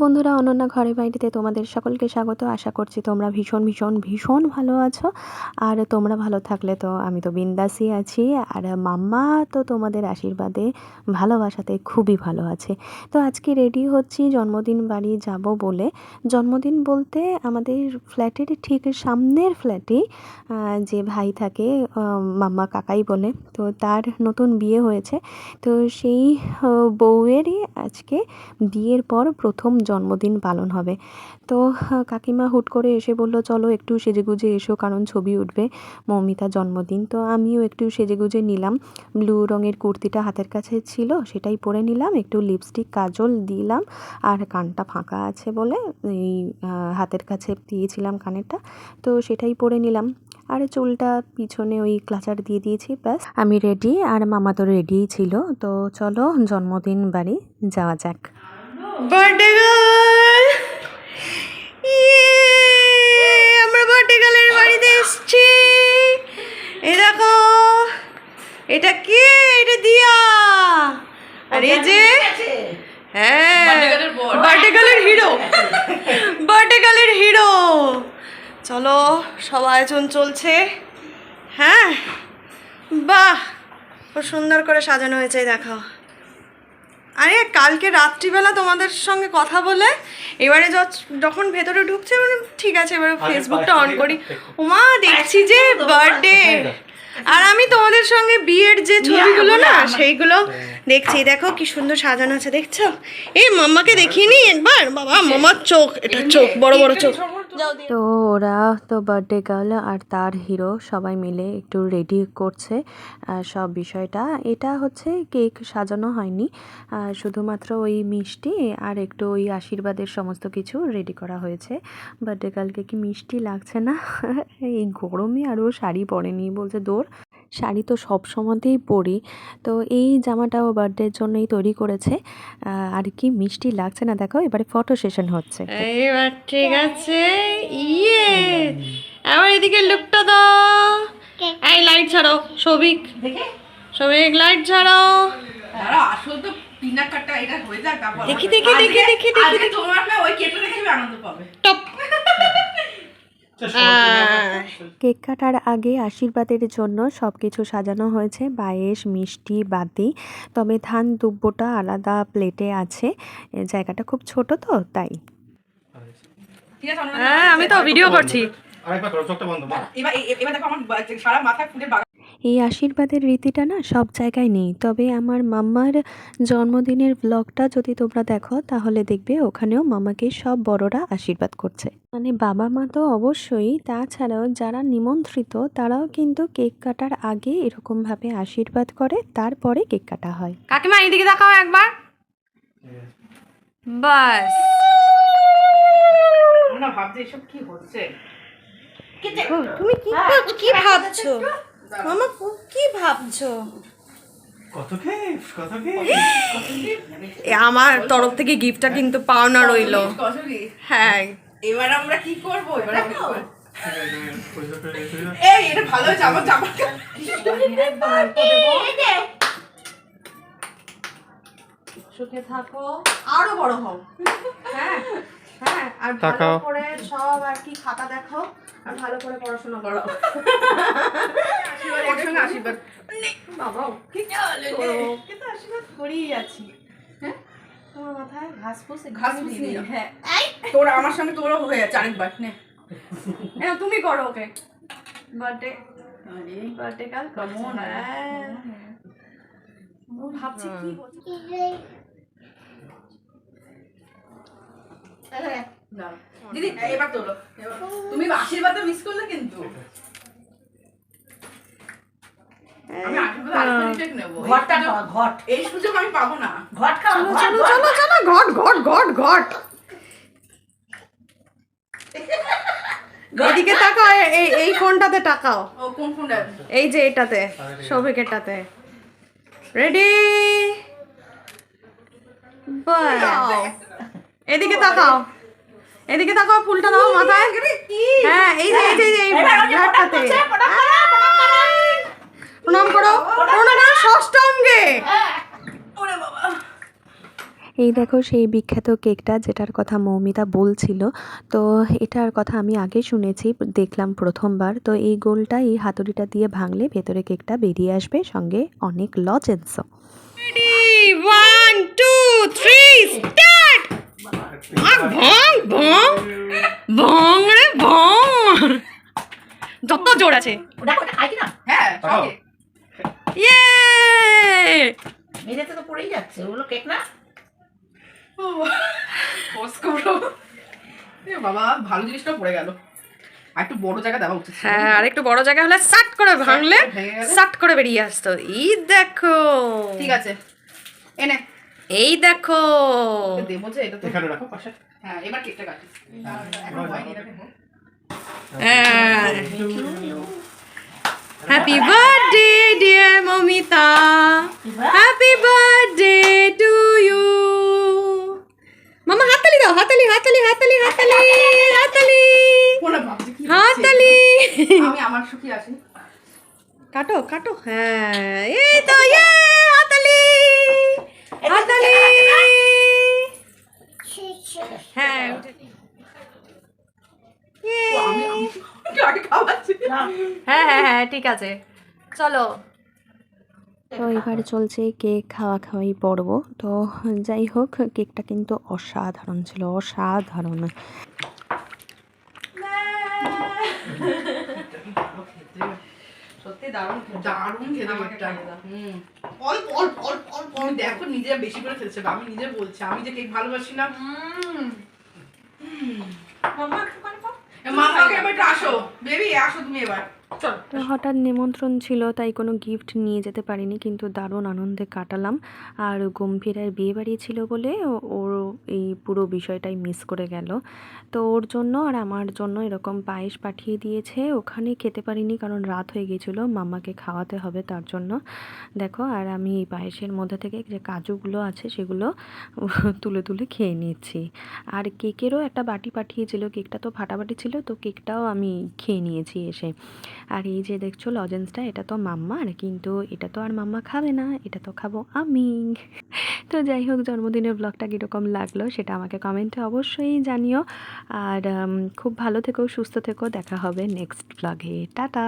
বন্ধুরা, অনন্যা ঘরে বাইরেতে তোমাদের সকলকে স্বাগত। আশা করছি তোমরা ভীষণ ভীষণ ভীষণ ভালো আছো। আর তোমরা ভালো থাকলে তো আমি তো বিন্দাসই আছি। আর মাম্মা তো তোমাদের আশীর্বাদে ভালোবাসাতে খুবই ভালো আছে। তো আজকে রেডি হচ্ছি জন্মদিন বাড়ি যাব বলে। জন্মদিন বলতে আমাদের ফ্ল্যাটের ঠিক সামনের ফ্ল্যাটেই যে ভাই থাকে, মাম্মা কাকাই বলে, তো তার নতুন বিয়ে হয়েছে। তো সেই বউয়েরই আজকে বিয়ের পর প্রথম জন্মদিন পালন হবে। তো কাকিমা হুট করে এসে বলল, চলো একটু সেজেগুজে এসো, কারণ ছবি উঠবে, মৌমিতার জন্মদিন। তো আমিও একটু সেজেগুজে নিলাম। ব্লু রঙের কুর্তিটা হাতের কাছে ছিল, সেটাই পরে নিলাম। একটু লিপস্টিক কাজল দিলাম, আর কানটা ফাঁকা আছে বলে এই হাতের কাছে দিয়েছিলাম কানেরটা, তো সেটাই পরে নিলাম। আর চুলটা পিছনে ওই ক্লাচার দিয়ে দিয়েছি, ব্যাস আমি রেডি। আর মামা তো রেডিই ছিল। তো চলো জন্মদিন বাড়ি যাওয়া যাক। বার্থডে গার্ল, আমরা বার্থডে গার্লের বাড়িতে এসেছি। এই দেখো, এটা কে? এটা দিয়া। আর এই যে হ্যাঁ, বার্থডে গার্লের হিরো, বার্থডে গার্লের হিরো। চলো, সব আয়োজন চলছে। হ্যাঁ, বাহ, খুব সুন্দর করে সাজানো হয়েছে, দেখো। আরে কালকে রাত্রিবেলা তোমাদের সঙ্গে কথা বলে এবারে যখন ভেতরে ঢুকছে, মানে ঠিক আছে, এবারে ফেসবুকটা অন করি, ওমা দেখছি যে বার্থডে। আর আমি তোমাদের সঙ্গে বিয়ের যে ছবিগুলো না, সেইগুলো দেখছি। দেখো কি সুন্দর সাজানো আছে, দেখছো? এই মাম্মাকে দেখিনি একবার, বাবা মামার চোখ, এটা চোখ, বড় বড় চোখ। তো ওরা তো বার্থডে গার্ল আর তার হিরো সবাই মিলে একটু রেডি করছে সব বিষয়টা। এটা হচ্ছে কেক সাজানো হয়নি, শুধুমাত্র ওই মিষ্টি আর একটু ওই আশীর্বাদের সমস্ত কিছু রেডি করা হয়েছে। বার্থডে গার্লকে কি মিষ্টি লাগছে না? এই গরমে আরও শাড়ি পরেনি, বলছে দৌড়, শাড়ি তো সব সময়তেই পরি। তো এই জামাটাও বার্থডের জন্যই তৈরি করেছে। আর কি মিষ্টি লাগছে না দেখো। এবারে ফটো সেশন হচ্ছে। এইবার ঠিক আছে, ইয়ে আবার এদিকে লুকটা দাও। এই লাইট ছাড়াও, সবিক সবিক লাইট ছাড়াও। আসল তো পিনা কাটা এটা হয়ে যাক, তারপর দেখি দেখি দেখি দেখি দেখি তোমার না ওই কেটে দেখে আনন্দ পাবে। টপ। কেক কাটার আগে আশীর্বাদের জন্য সব কিছু সাজানো হয়েছে, পায়েস, মিষ্টি, বাতি। তবে ধান দুব্বটা আলাদা প্লেটে আছে, জায়গাটা খুব ছোট তো তাই। ঠিক আছে, হ্যাঁ, আমি তো ভিডিও করছি। আরেকবার করো, চোখটা বন্ধ। এবার এবার দেখো আমার সারা মাথা ফুটে এই আশীর্বাদের রীতিটা না সব জায়গায় নেই, তবে আমার মাম্মার জন্মদিনের ব্লগটা যদি তোমরা দেখো তাহলে দেখবে ওখানেও মামাকে সব বড়রা আশীর্বাদ করছে। মানে বাবা মা তো অবশ্যই, তাছাড়াও যারা নিমন্ত্রিত তারাও কিন্তু কেক কাটার আগে এরকমভাবে আশীর্বাদ করে, তারপরে কেক কাটা হয়। কাকিমা এইদিকে দেখাও একবার, বাস। না ভাবছি এসব কি হচ্ছে। তুমি কি ভাবছো মামা, কি ভাবছো? কত গিফট, কত গিফট। আমার তরফ থেকে গিফটটা কিন্তু পাওনা রইলো। হ্যাঁ, এবার আমরা কি করব? এবার এই এটা ভালো জামা জামা সুখে থাকো, আরো বড় হও। হ্যাঁ হ্যাঁ, আর ভালো করে সব আর কি খাতা দেখো, আর ভালো করে পড়াশোনা করো। আশীর্বাদ, একসঙ্গে আশীর্বাদ। বাবা কি কিন্তু আশীর্বাদ করেই যাচ্ছি। হ্যাঁ, তোমার মাথায় ঘাস ফুস দিয়ে দাও। হ্যাঁ, তোরা আমার সঙ্গে তোরও হয়ে যাচ্ছে আরেকবার নে। তুমি করো ওকে। বার্থডে, বার্থডে কাল কেমন? ভাবছি কি দিদি এবার তোলো, তুমি আশীর্বাদটা মিস করলে কিন্তু। আমি আশীর্বাদ আরেকটা নেব। ঘটটা খাও, ঘট। এই সুযোগ আমি পাবো না। ঘট খাও, চলো চলো চলো, ঘট ঘট ঘট ঘট। এদিকে তাকাও, এই ফোনটাতে তাকাও। ও কোন ফোনটা? এই যে এটাতে, সৌভিকেরটাতে। রেডি, বাস। এদিকে তাকাও, এদিকে তাকাও, ফুলটা দাও মাথায়। হ্যাঁ, এই যে এই যে এই ব্লাডটাতে প্রণাম করো, প্রণাম করো ষষ্ঠাঙ্গে। এই দেখো সেই বিখ্যাত কেকটা যেটার কথা মৌমিতা বলছিল। তো এটার কথা আমি আগে শুনেছি, দেখলাম প্রথমবার। তো এই গোলটা এই হাতুড়িটা দিয়ে ভাঙলে ভেতরে কেকটা বেরিয়ে আসবে, সঙ্গে অনেক লজেন্সও। Ready 1 2 3 start. ভং ভং ভং রে ভং, যত জোর আছে। দেখো এটা খাই কিনা? হ্যাঁ, সঙ্গে। ইয়ে মেঝেতে তো পড়েই যাচ্ছে, ওগুলো কেক না? বাবা, ভালো জিনিসটা পড়ে গেল। আর একটু বড় জায়গা দেওয়া উচিত ছিল। হ্যাঁ, আর একটু বড় জায়গা হলে সাট করে ভাঙলে ভেঙে গেলে? সাট করে বেরিয়ে আসতো। এই দেখো, ঠিক আছে, এনে এই দেখো। দেবো যে এটা তো এখানে রাখো পাশে। হ্যাঁ, এবার কেকটা কাটি। এখন হয়নি, এটা ভেঙো। Happy birthday dear Mamita, happy birthday to you. মামা হাততালি দাও, হাততালি হাততালি হাততালি হাততালি হাততালি ওরা ভাবছে কি হাততালি। আমি আমার সুখী আছি। কাটো কাটো, হ্যাঁ এই তো, ইয়ে হাততালি হাততালি। হ্যাঁ আমি খাওয়াচ্ছি। হ্যাঁ হ্যাঁ হ্যাঁ, ঠিক আছে, চলো। তো এবার চলছে কেক খাওয়া খাওয়াই পর্ব। তো যাই হোক, কেকটা কিন্তু অসাধারণ ছিল, অসাধারণ। সত্যি দারুণ দারুণ খেতে কেকটা। অল্প অল্প অল্প অল্প অল্প। দেখো নিজে বেশি করে খেতেছে, আমি নিজে বলছি আমি যে কেক ভালোবাসি না। মাম্মাকে এবার একটু আসো, বেবি আসো তুমি এবার। চল। তো হঠাৎ নিমন্ত্রণ ছিল, তাই কোনো গিফট নিয়ে যেতে পারিনি, কিন্তু দারুণ আনন্দে কাটালাম। আর গম্ভীরার বিয়ে বাড়ি ছিল বলে ওর এই পুরো বিষয়টাই মিস করে গেল। তো ওর জন্য আর আমার জন্য এরকম পায়েস পাঠিয়ে দিয়েছে। ওখানে খেতে পারিনি কারণ রাত হয়ে গিয়েছিলো, মাম্মাকে খাওয়াতে হবে তার জন্য। দেখো, আর আমি এই পায়েসের মধ্যে থেকে যে কাজুগুলো আছে সেগুলো তুলে তুলে খেয়ে নিচ্ছি। আর কেকেরও একটা বাটি পাঠিয়েছিল, কেকটা তো ফাটাফাটি ছিল, তো কেকটাও আমি খেয়ে নিয়েছি এসে। আর এই যে দেখছো লজেন্সটা, এটা তো মাম্মার, কিন্তু এটা তো আর মাম্মা খাবে না, এটা তো খাবো আমি। তো যাই হোক, জন্মদিনের ব্লগটা কীরকম লাগলো সেটা আমাকে কমেন্টে অবশ্যই জানিও। আর খুব ভালো থেকো, সুস্থ থেকো, দেখা হবে নেক্সট ব্লগে। টাটা।